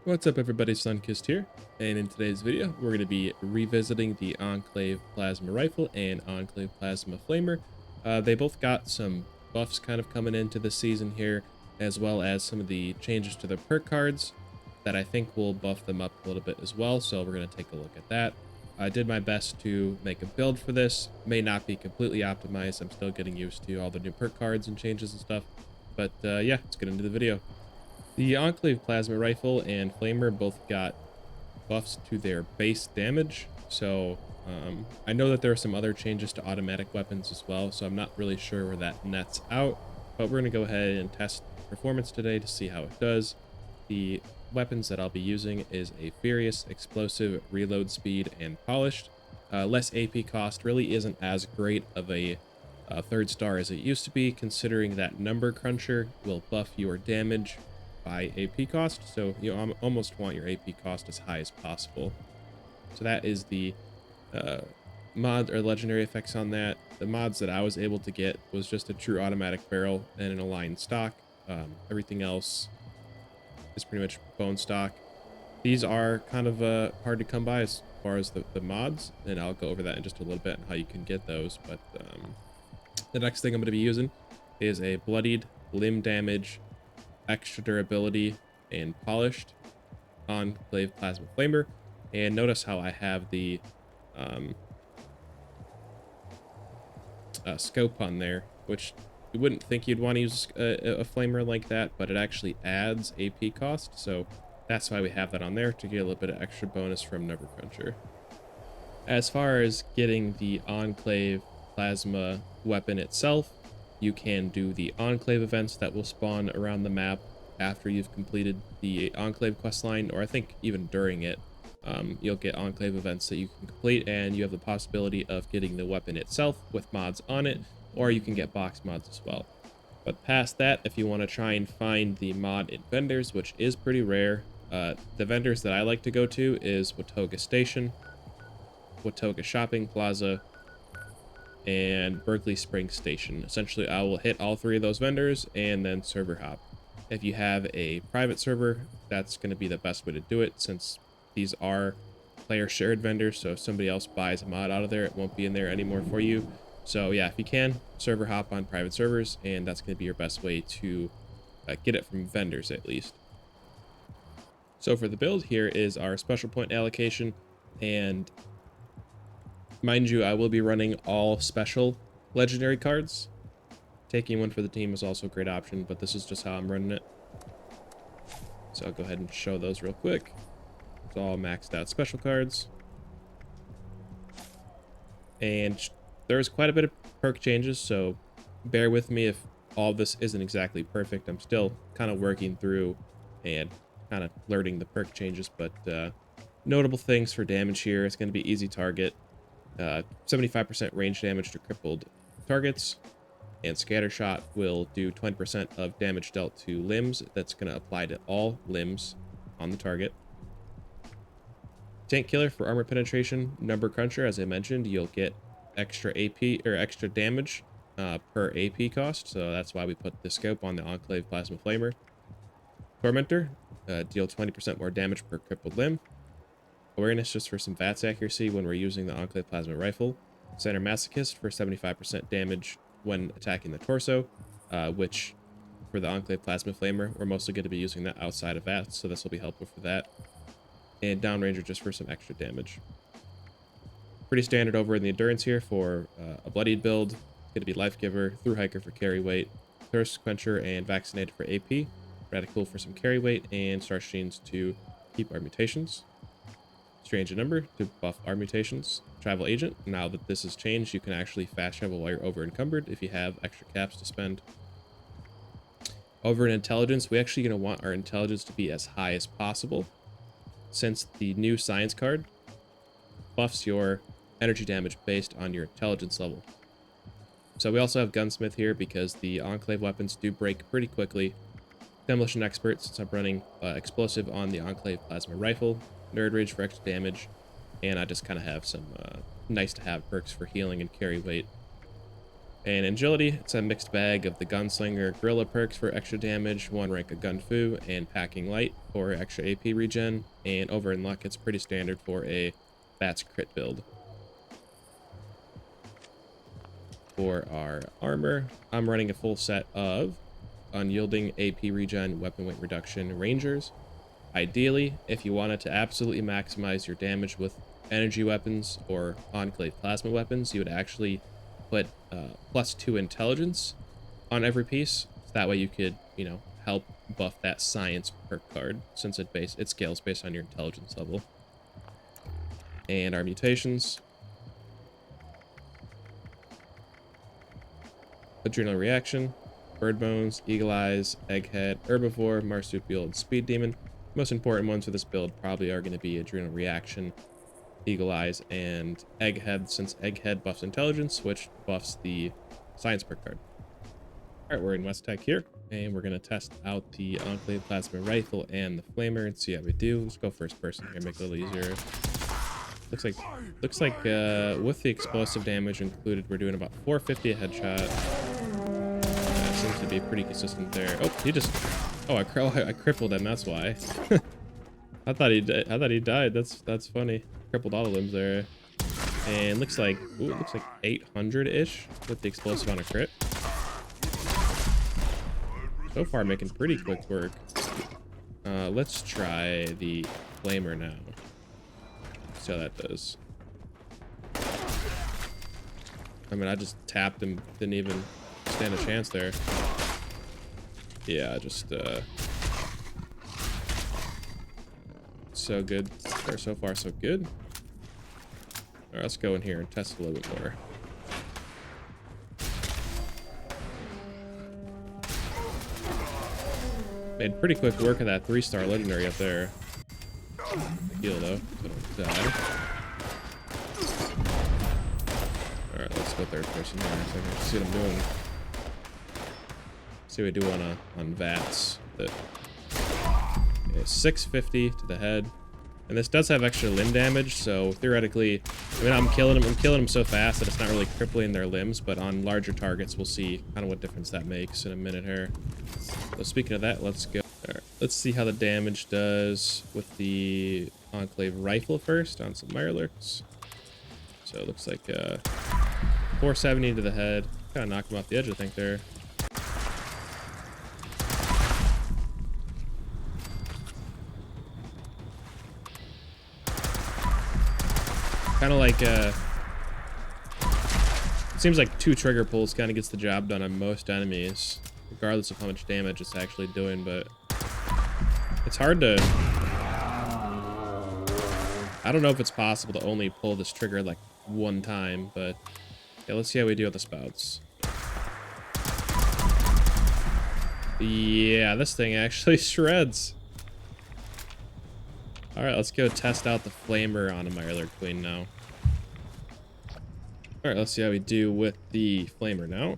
What's up everybody, Sunkist here, and in today's video we're going to be revisiting the Enclave Plasma Rifle and Enclave Plasma Flamer. They both got some buffs kind of coming into the season here, as well as some of the changes to the perk cards that I think will buff them up a little bit as well, so we're going to take a look at that. I did my best to make a build for this. May not be completely optimized, I'm still getting used to all the new perk cards and changes and stuff, but yeah, let's get into the video. The Enclave Plasma Rifle and Flamer both got buffs to their base damage, so I know that there are some other changes to automatic weapons as well, so I'm not really sure where that nets out, but we're going to go ahead and test performance today to see how it does. The weapons that I'll be using is a Furious, Explosive, Reload Speed, and Polished. Less AP cost really isn't as great of a third star as it used to be, considering that Number Cruncher will buff your damage by AP cost, so you almost want your AP cost as high as possible. So that is the mod or legendary effects on that. The mods that I was able to get was just a true automatic barrel and an aligned stock. Everything else is pretty much bone stock. These are kind of hard to come by as far as the mods, and I'll go over that in just a little bit and how you can get those. But the next thing I'm going to be using is a bloodied, limb damage, extra durability, and polished Enclave Plasma Flamer. And notice how I have the scope on there, which you wouldn't think you'd want to use a flamer like that, but it actually adds AP cost, so that's why we have that on there, to get a little bit of extra bonus from Number Cruncher. As far as getting the Enclave Plasma weapon itself, you can do the Enclave events that will spawn around the map after you've completed the Enclave questline, or I think even during it. You'll get Enclave events that you can complete, and you have the possibility of getting the weapon itself with mods on it, or you can get box mods as well. But past that, if you want to try and find the mod in vendors, which is pretty rare, the vendors that I like to go to is Watoga Station, Watoga Shopping Plaza, and Berkeley Springs Station. Essentially, I will hit all three of those vendors and then server hop. If you have a private server, that's going to be the best way to do it, since these are player shared vendors, so if somebody else buys a mod out of there, it won't be in there anymore for you. So yeah, if you can, server hop on private servers, and that's going to be your best way to get it from vendors at least. So for the build, here is our special point allocation, and mind you, I will be running all special legendary cards. Taking one for the team is also a great option, but this is just how I'm running it. So I'll go ahead and show those real quick. It's all maxed out special cards. And there's quite a bit of perk changes, so bear with me if all this isn't exactly perfect. I'm still kind of working through and kind of learning the perk changes, but notable things for damage here. It's going to be easy target, 75% range damage to crippled targets, and scatter shot will do 20% of damage dealt to limbs. That's going to apply to all limbs on the target. Tank killer for armor penetration. Number cruncher, as I mentioned, you'll get extra AP or extra damage per AP cost, so that's why we put the scope on the Enclave Plasma Flamer. Tormentor, deal 20% more damage per crippled limb. Awareness just for some VATS accuracy when we're using the Enclave Plasma Rifle. Center Masochist for 75% damage when attacking the torso, which for the Enclave Plasma Flamer, we're mostly going to be using that outside of VATS, so this will be helpful for that. And Downranger just for some extra damage. Pretty standard over in the Endurance here for a Bloodied build. Going to be Life Giver, Through Hiker for carry weight, Thirst Quencher, and Vaccinated for AP. Radical for some carry weight, and Star Sheens to keep our mutations. Strange in Number to buff our mutations. Travel Agent, now that this has changed, you can actually fast travel while you're over encumbered if you have extra caps to spend. Over in Intelligence, we actually going to want our Intelligence to be as high as possible, since the new Science card buffs your energy damage based on your intelligence level. So we also have Gunsmith here because the Enclave weapons do break pretty quickly. Demolition Expert, since I'm running explosive on the Enclave Plasma Rifle. Nerd Rage for extra damage. And I just kind of have some nice to have perks for healing and carry weight. And agility, it's a mixed bag of the gunslinger gorilla perks for extra damage, 1 rank of gun fu, and packing light for extra AP regen. And over in luck, it's pretty standard for a bats crit build. For our armor, I'm running a full set of unyielding AP regen, weapon weight reduction rangers. Ideally, if you wanted to absolutely maximize your damage with energy weapons or Enclave plasma weapons, you would actually put +2 intelligence on every piece. So that way you could, you know, help buff that science perk card, since it scales based on your intelligence level. And our mutations: adrenal reaction, bird bones, eagle eyes, egghead, herbivore, marsupial, and speed demon. Most important ones for this build probably are going to be adrenal reaction, eagle eyes, and egghead, since egghead buffs intelligence, which buffs the science perk card. All right, we're in West Tech here, and we're going to test out the Enclave plasma rifle and the flamer and see how we do. Let's go first person here, make it a little easier. Looks like with the explosive damage included, we're doing about 450 a headshot. Seems to be pretty consistent there. Oh, he just... Oh, I crippled him. That's why. I thought he died. That's funny. Crippled all the limbs there. And looks like 800-ish with the explosive on a crit. So far, making pretty quick work. Let's try the flamer now. See how that does. I mean, I just tapped him. Didn't even stand a chance there. Yeah, just so good. Or so far so good. All right, let's go in here and test a little bit more. Made pretty quick work of that 3-star legendary up there. Heal though, so don't die. All right, let's go third person here. So I can see what I'm doing. See what we do on VATS. Okay, 650 to the head, and this does have extra limb damage. So theoretically, I mean, I'm killing him so fast that it's not really crippling their limbs. But on larger targets, we'll see kind of what difference that makes in a minute here. So speaking of that, let's go. All right, let's see how the damage does with the Enclave rifle first on some Mirelurks. So it looks like 470 to the head. Kind of knocked him off the edge, I think there. Kind of like, seems like 2 trigger pulls kind of gets the job done on most enemies, regardless of how much damage it's actually doing, but it's hard to... I don't know if it's possible to only pull this trigger like 1 time, but yeah, let's see how we do with the spouts. Yeah, this thing actually shreds. All right, let's go test out the flamer on a Mirelurk Queen now. All right, let's see how we do with the flamer now.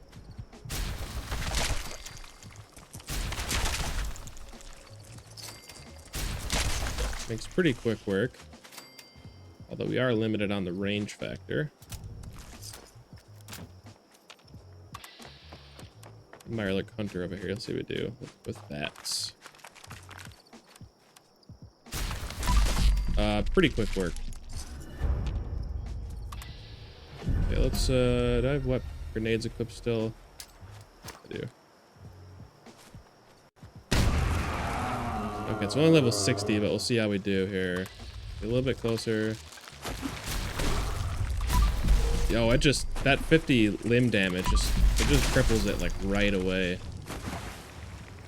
Makes pretty quick work, although we are limited on the range factor. Mirelurk Hunter over here. Let's see what we do with bats. Pretty quick work. Okay, let's do I have what grenades equipped still? I do. Okay, it's only level 60, but we'll see how we do here. A little bit closer. Yo, that 50 limb damage it just cripples it like right away.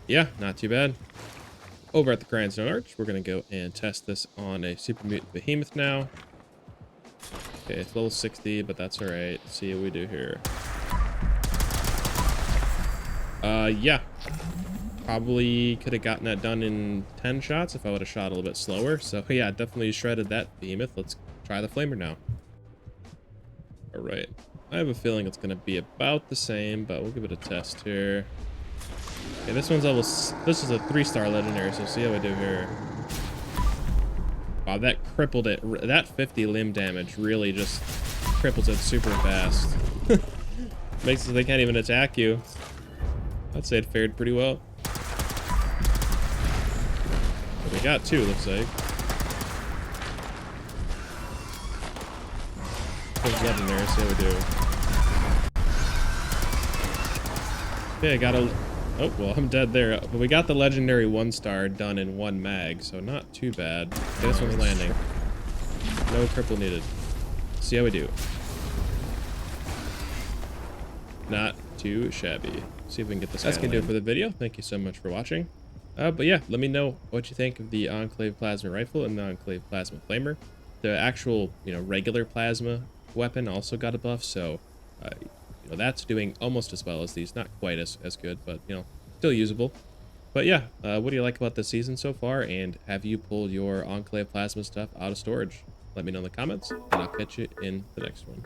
Yeah, not too bad. Over at the Grindstone Arch, we're gonna go and test this on a Super Mutant Behemoth now. Okay, it's level 60, but that's all right. Let's see what we do here. Yeah. Probably could have gotten that done in 10 shots if I would have shot a little bit slower. So yeah, definitely shredded that Behemoth. Let's try the flamer now. All right. I have a feeling it's gonna be about the same, but we'll give it a test here. Okay, this one's level. This is a 3-star legendary, so see how we do here. Wow, that crippled it. That 50 limb damage really just cripples it super fast. Makes it so they can't even attack you. I'd say it fared pretty well. But we got 2, looks like. There's legendary, see how we do. Okay, I got a... Oh, well, I'm dead there. But we got the legendary 1-star done in 1 mag, so not too bad. Okay, this one's landing. No cripple needed. See how we do. Not too shabby. See if we can get this. That's gonna do it for the video. Thank you so much for watching. But yeah, let me know what you think of the Enclave plasma rifle and the Enclave plasma flamer. The actual, regular plasma weapon also got a buff, so that's doing almost as well as these. Not quite as good, but still usable. But yeah, what do you like about this season so far? And have you pulled your Enclave plasma stuff out of storage? Let me know in the comments, and I'll catch you in the next one.